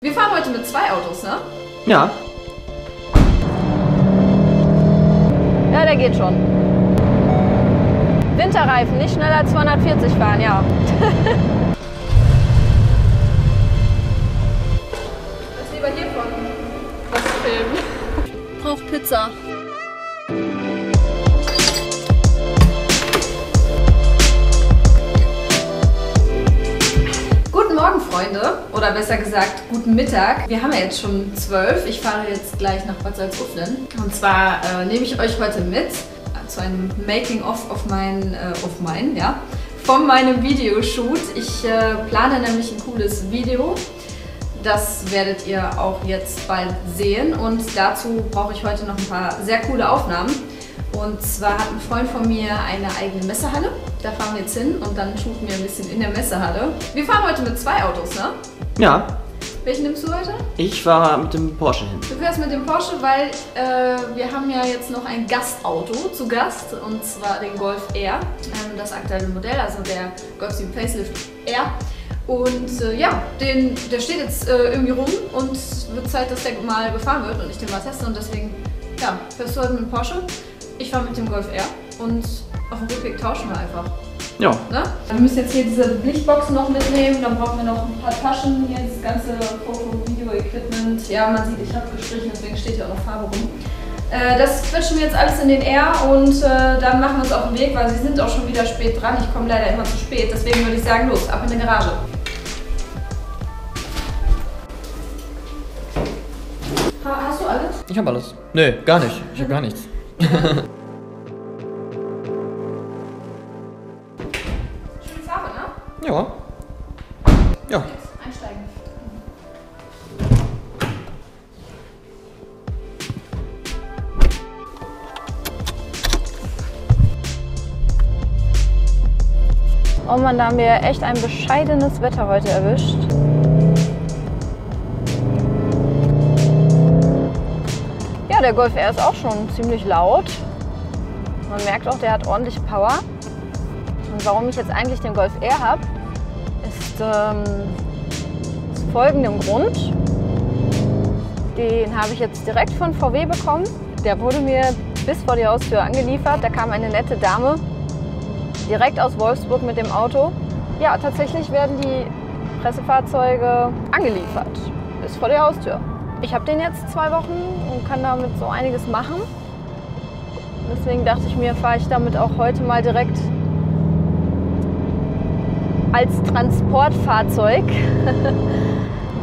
Wir fahren heute mit zwei Autos, ne? Ja. Ja, der geht schon. Winterreifen, nicht schneller als 240 fahren, ja. Lass lieber hiervon was filmen. Braucht Pizza. Guten Morgen, Freunde. Oder besser gesagt, guten Mittag. Wir haben ja jetzt schon 12. Ich fahre jetzt gleich nach Bad Salzuflen. Und zwar nehme ich euch heute mit zu einem Making-of von meinem Videoshoot. Ich plane nämlich ein cooles Video. Das werdet ihr auch jetzt bald sehen. Und dazu brauche ich heute noch ein paar sehr coole Aufnahmen. Und zwar hat ein Freund von mir eine eigene Messehalle. Da fahren wir jetzt hin und dann shooten wir ein bisschen in der Messehalle. Wir fahren heute mit zwei Autos, ne? Ja. Welchen nimmst du heute? Ich fahre mit dem Porsche hin. Du fährst mit dem Porsche, weil wir haben ja jetzt noch ein Gastauto zu Gast. Und zwar den Golf R. Das aktuelle Modell, also der Golf 7 Facelift R. Und ja, der steht jetzt irgendwie rum und wird Zeit, dass der mal gefahren wird und ich den mal teste. Und deswegen, ja, fährst du heute mit dem Porsche. Ich fahre mit dem Golf R und auf dem Rückweg tauschen wir einfach. Ja. Ne? Wir müssen jetzt hier diese Lichtboxen noch mitnehmen, dann brauchen wir noch ein paar Taschen, hier das ganze Foto-Video-Equipment. Ja, man sieht, ich habe gestrichen, deswegen steht hier auch noch Farbe rum. Das quetschen wir jetzt alles in den R und dann machen wir uns auf den Weg, weil sie sind auch schon wieder spät dran. Ich komme leider immer zu spät, deswegen würde ich sagen, los, ab in die Garage. Hast du alles? Ich habe alles. Nö, gar nicht. Ich habe gar nichts. Schöne Farbe, ne? Ja. Ja. Einsteigen. Oh Mann, da haben wir echt ein bescheidenes Wetter heute erwischt. Ja, der Golf R ist auch schon ziemlich laut. Man merkt auch, der hat ordentlich Power. Und warum ich jetzt eigentlich den Golf R habe, ist aus folgendem Grund. Den habe ich jetzt direkt von VW bekommen. Der wurde mir bis vor die Haustür angeliefert. Da kam eine nette Dame direkt aus Wolfsburg mit dem Auto. Ja, tatsächlich werden die Pressefahrzeuge angeliefert bis vor die Haustür. Ich habe den jetzt 2 Wochen und kann damit so einiges machen. Deswegen dachte ich mir, fahre ich damit auch heute mal direkt als Transportfahrzeug.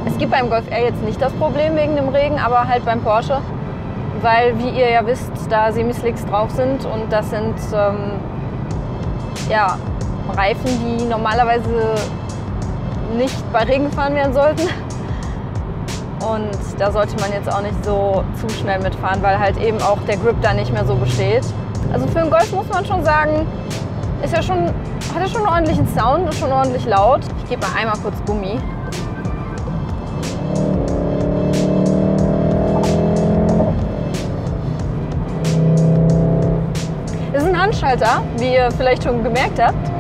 Es gibt beim Golf R jetzt nicht das Problem wegen dem Regen, aber halt beim Porsche, weil, wie ihr ja wisst, da Semislicks drauf sind und das sind ja, Reifen, die normalerweise nicht bei Regen gefahren werden sollten. Und da sollte man jetzt auch nicht so zu schnell mitfahren, weil halt eben auch der Grip da nicht mehr so besteht. Also für einen Golf muss man schon sagen, hat ja schon einen ordentlichen Sound, ist schon ordentlich laut. Ich gebe mal einmal kurz Gummi. Das ist ein Handschalter, wie ihr vielleicht schon gemerkt habt.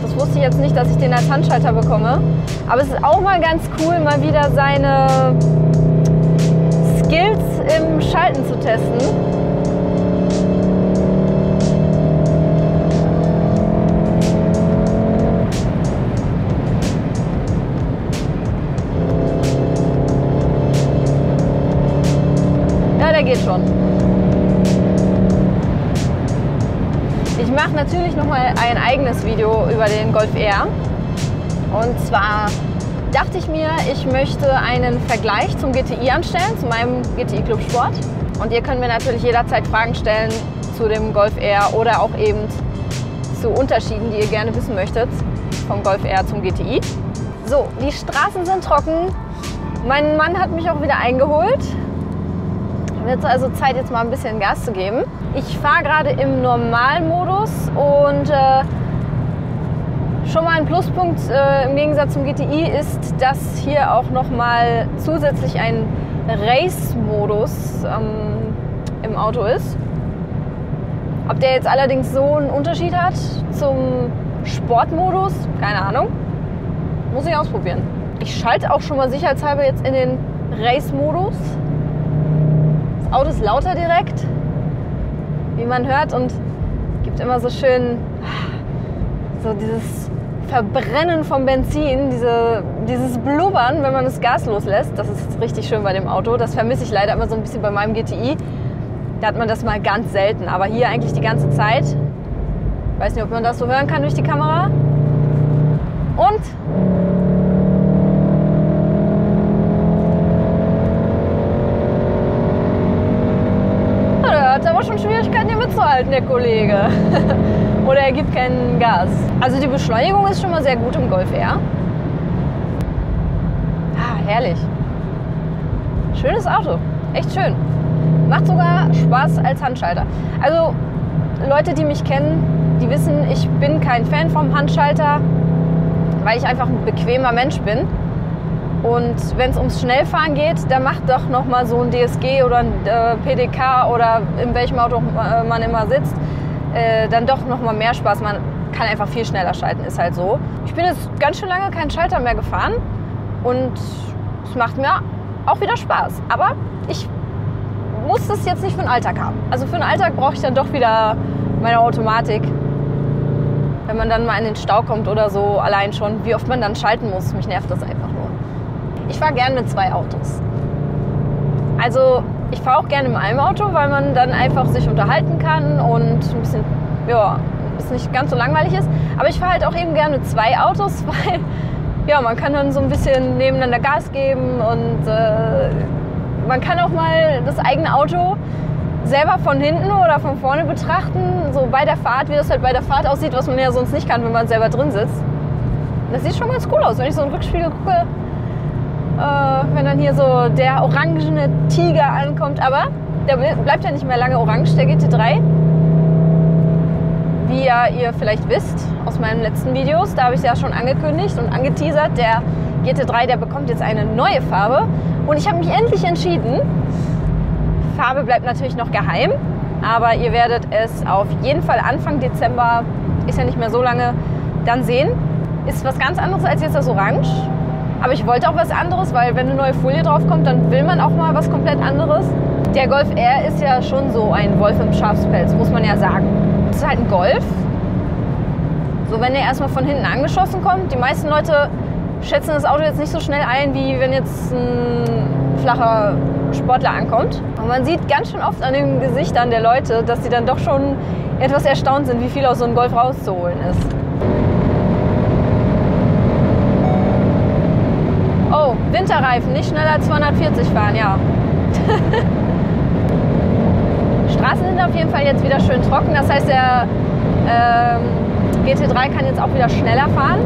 Das wusste ich jetzt nicht, dass ich den als Handschalter bekomme. Aber es ist auch mal ganz cool, mal wieder seine Skills im Schalten zu testen. Ja, der geht schon. Ich mache natürlich noch mal ein eigenes Video über den Golf R. Und zwar dachte ich mir, ich möchte einen Vergleich zum GTI anstellen, zu meinem GTI Club Sport. Und ihr könnt mir natürlich jederzeit Fragen stellen zu dem Golf R oder auch eben zu Unterschieden, die ihr gerne wissen möchtet vom Golf R zum GTI. So, die Straßen sind trocken. Mein Mann hat mich auch wieder eingeholt. Wird also Zeit, jetzt mal ein bisschen Gas zu geben. Ich fahre gerade im Normalmodus und schon mal ein Pluspunkt im Gegensatz zum GTI ist, dass hier auch noch mal zusätzlich ein Race-Modus im Auto ist. Ob der jetzt allerdings so einen Unterschied hat zum Sportmodus, keine Ahnung. Muss ich ausprobieren. Ich schalte auch schon mal sicherheitshalber jetzt in den Race-Modus. Das Auto ist lauter direkt, wie man hört, und gibt immer so schön so dieses Verbrennen vom Benzin, dieses Blubbern, wenn man das Gas loslässt. Das ist richtig schön bei dem Auto. Das vermisse ich leider immer so ein bisschen bei meinem GTI. Da hat man das mal ganz selten, aber hier eigentlich die ganze Zeit. Ich weiß nicht, ob man das so hören kann durch die Kamera. Und der hat aber schon Schwierigkeiten, hier mitzuhalten, der Kollege. Oder er gibt kein Gas. Also die Beschleunigung ist schon mal sehr gut im Golf R. Ah, herrlich. Schönes Auto. Echt schön. Macht sogar Spaß als Handschalter. Also Leute, die mich kennen, die wissen, ich bin kein Fan vom Handschalter, weil ich einfach ein bequemer Mensch bin. Und wenn es ums Schnellfahren geht, dann macht doch noch mal so ein DSG oder ein PDK oder in welchem Auto man immer sitzt, dann doch noch mal mehr Spaß. Man kann einfach viel schneller schalten, ist halt so. Ich bin jetzt ganz schön lange keinen Schalter mehr gefahren und es macht mir auch wieder Spaß. Aber ich muss das jetzt nicht für den Alltag haben. Also für den Alltag brauche ich dann doch wieder meine Automatik. Wenn man dann mal in den Stau kommt oder so, allein schon, wie oft man dann schalten muss, mich nervt das einfach nur. Ich fahre gerne mit 2 Autos. Also ich fahre auch gerne in einem Auto, weil man dann einfach sich unterhalten kann und ein bisschen, ja, es nicht ganz so langweilig ist. Aber ich fahre halt auch eben gerne mit 2 Autos, weil ja, man kann dann so ein bisschen nebeneinander Gas geben und man kann auch mal das eigene Auto selber von hinten oder von vorne betrachten, so bei der Fahrt, wie das halt bei der Fahrt aussieht, was man ja sonst nicht kann, wenn man selber drin sitzt. Das sieht schon ganz cool aus, wenn ich so einen Rückspiegel gucke, wenn dann hier so der orangene Tiger ankommt. Aber der bleibt ja nicht mehr lange orange, der GT3. Wie ja ihr vielleicht wisst aus meinen letzten Videos, da habe ich es ja schon angekündigt und angeteasert, der GT3, der bekommt jetzt eine neue Farbe. Und ich habe mich endlich entschieden. Farbe bleibt natürlich noch geheim, aber ihr werdet es auf jeden Fall Anfang Dezember, ist ja nicht mehr so lange, dann sehen. Ist was ganz anderes als jetzt das Orange. Aber ich wollte auch was anderes, weil wenn eine neue Folie drauf kommt, dann will man auch mal was komplett anderes. Der Golf R ist ja schon so ein Wolf im Schafspelz, muss man ja sagen. Das ist halt ein Golf. So, wenn der erstmal von hinten angeschossen kommt, die meisten Leute schätzen das Auto jetzt nicht so schnell ein, wie wenn jetzt ein flacher Sportler ankommt. Und man sieht ganz schön oft an den Gesichtern der Leute, dass sie dann doch schon etwas erstaunt sind, wie viel aus so einem Golf rauszuholen ist. Oh, Winterreifen, nicht schneller als 240 fahren, ja. Straßen sind auf jeden Fall jetzt wieder schön trocken, das heißt, der GT3 kann jetzt auch wieder schneller fahren.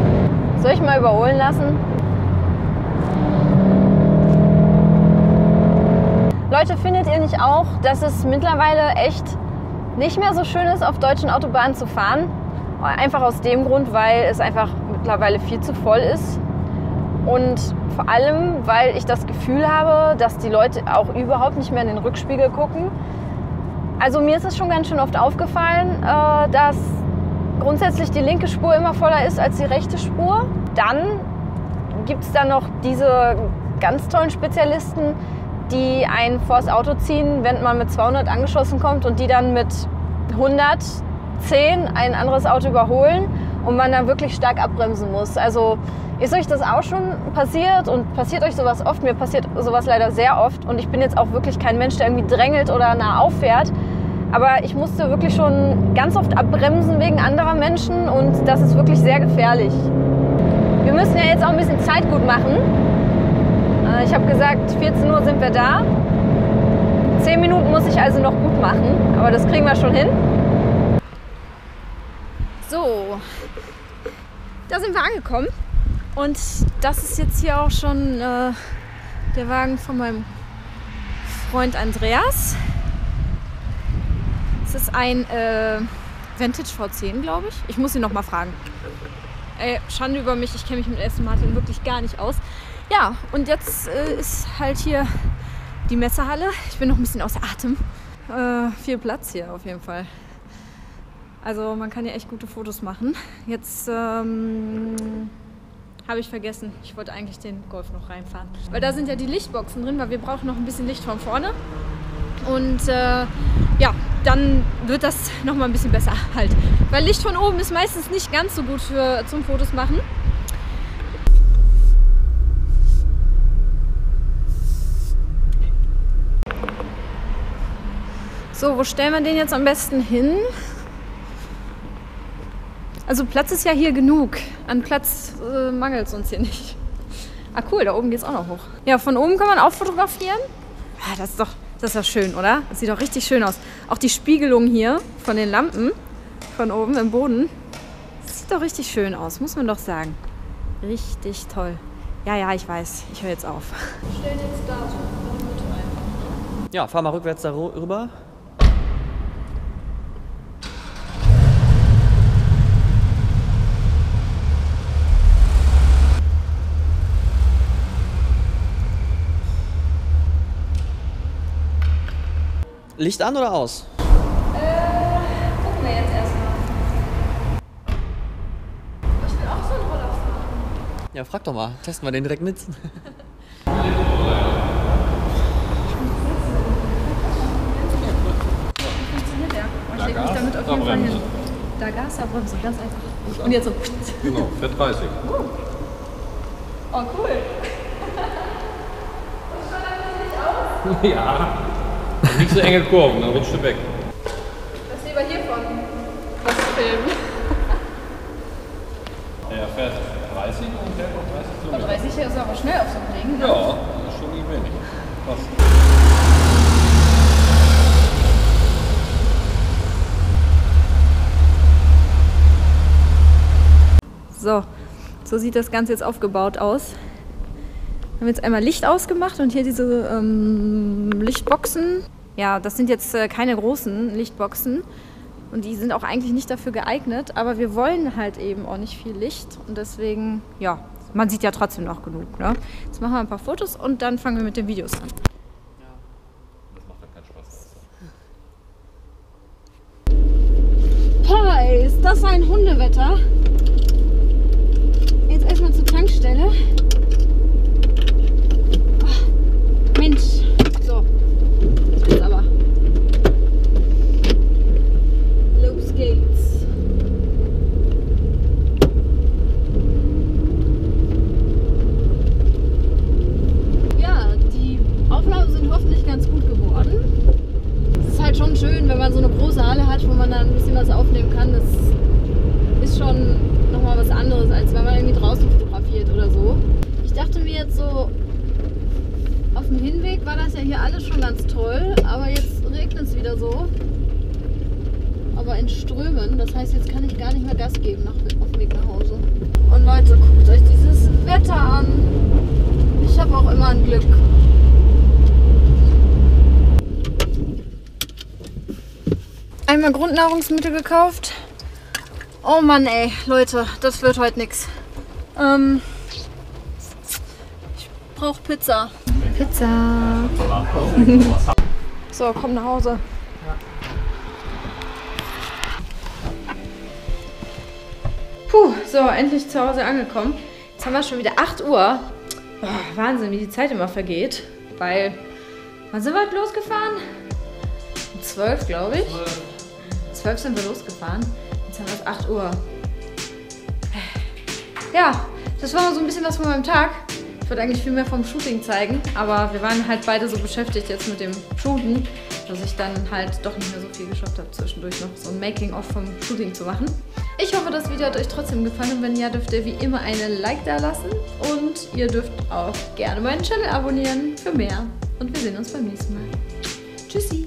Soll ich mal überholen lassen? Leute, findet ihr nicht auch, dass es mittlerweile echt nicht mehr so schön ist, auf deutschen Autobahnen zu fahren? Einfach aus dem Grund, weil es einfach mittlerweile viel zu voll ist. Und vor allem, weil ich das Gefühl habe, dass die Leute auch überhaupt nicht mehr in den Rückspiegel gucken. Also mir ist es schon ganz schön oft aufgefallen, dass grundsätzlich die linke Spur immer voller ist als die rechte Spur. Dann gibt es dann noch diese ganz tollen Spezialisten, die einen vors Auto ziehen, wenn man mit 200 angeschossen kommt und die dann mit 110 ein anderes Auto überholen und man dann wirklich stark abbremsen muss. Also ist euch das auch schon passiert und passiert euch sowas oft? Mir passiert sowas leider sehr oft und ich bin jetzt auch wirklich kein Mensch, der irgendwie drängelt oder nah auffährt. Aber ich musste wirklich schon ganz oft abbremsen wegen anderer Menschen und das ist wirklich sehr gefährlich. Wir müssen ja jetzt auch ein bisschen Zeit gut machen. Ich habe gesagt, 14 Uhr sind wir da. 10 Minuten muss ich also noch gut machen, aber das kriegen wir schon hin. So, da sind wir angekommen und das ist jetzt hier auch schon der Wagen von meinem Freund Andreas. Es ist ein Vantage V10, glaube ich. Ich muss ihn noch mal fragen. Schande über mich, ich kenne mich mit Aston Martin wirklich gar nicht aus. Ja, und jetzt ist halt hier die Messehalle. Ich bin noch ein bisschen außer Atem. Viel Platz hier auf jeden Fall. Also man kann hier echt gute Fotos machen. Jetzt habe ich vergessen. Ich wollte eigentlich den Golf noch reinfahren. Weil da sind ja die Lichtboxen drin, weil wir brauchen noch ein bisschen Licht von vorne. Und ja, dann wird das nochmal ein bisschen besser halt. Weil Licht von oben ist meistens nicht ganz so gut zum Fotos machen. So, wo stellen wir den jetzt am besten hin? Also Platz ist ja hier genug. An Platz mangelt es uns hier nicht. Ah cool, da oben geht es auch noch hoch. Ja, von oben kann man auch fotografieren. Ah, das ist doch schön, oder? Das sieht doch richtig schön aus. Auch die Spiegelung hier von den Lampen von oben im Boden. Das sieht doch richtig schön aus, muss man doch sagen. Richtig toll. Ja, ich weiß. Ich höre jetzt auf. Wir stellen jetzt da so. Ja, fahr mal rückwärts da rüber. Licht an oder aus? Gucken wir jetzt erstmal. Ich will auch so einen Roller fahren. Ja, frag doch mal. Testen wir den direkt mit. Wie funktioniert der? Ich leg mich damit auf jeden Fall hin. Da Gas, da Bremse, ganz einfach. Und jetzt so. Genau, Fett 30. Oh, cool. Und schon lange nicht aus? Ja. Nicht so enge Kurven, dann rutscht du weg. Das lieber hiervon was filmen. Er fährt 30 und fährt noch 30 Aber Kilometer. 30 ist aber schnell auf so einem Ding. Ne? Ja, das ist schon nicht wenig. Fast. So sieht das Ganze jetzt aufgebaut aus. Wir haben jetzt einmal Licht ausgemacht und hier diese Lichtboxen. Ja, das sind jetzt keine großen Lichtboxen und die sind auch eigentlich nicht dafür geeignet, aber wir wollen halt eben auch nicht viel Licht und deswegen, ja, man sieht ja trotzdem noch genug. Ne? Jetzt machen wir ein paar Fotos und dann fangen wir mit den Videos an. Das macht dann keinen Spaß. Boah, ist das ein Hundewetter? Jetzt erstmal zur Tankstelle. Oh, Mensch. So, jetzt aber. Los geht's. Ja, die Aufnahmen sind hoffentlich ganz gut geworden. Es ist halt schon schön, wenn man so eine große Halle hat, wo man dann ein bisschen was aufnehmen kann. Das ist schon nochmal was anderes, als wenn man irgendwie draußen fotografiert oder so. Ich dachte mir jetzt so, auf dem Hinweg war das ja hier alles schon ganz toll, aber jetzt regnet es wieder so. Aber in Strömen, das heißt, jetzt kann ich gar nicht mehr Gas geben auf dem Weg nach Hause. Und Leute, guckt euch dieses Wetter an. Ich habe auch immer ein Glück. Einmal Grundnahrungsmittel gekauft. Oh Mann, ey, Leute, das wird heute nix. Ich brauche Pizza. Pizza. So, komm nach Hause. Puh, so, endlich zu Hause angekommen. Jetzt haben wir schon wieder 8 Uhr. Oh, Wahnsinn, wie die Zeit immer vergeht. Weil, wann sind wir heute losgefahren? Um 12, glaube ich. 12 sind wir losgefahren. Jetzt haben wir es 8 Uhr. Ja, das war so ein bisschen was von meinem Tag. Ich wollte eigentlich viel mehr vom Shooting zeigen, aber wir waren halt beide so beschäftigt jetzt mit dem Shooten, dass ich dann halt doch nicht mehr so viel geschafft habe, zwischendurch noch so ein Making-of vom Shooting zu machen. Ich hoffe, das Video hat euch trotzdem gefallen und wenn ja, dürft ihr wie immer einen Like da lassen und ihr dürft auch gerne meinen Channel abonnieren für mehr. Und wir sehen uns beim nächsten Mal. Tschüssi!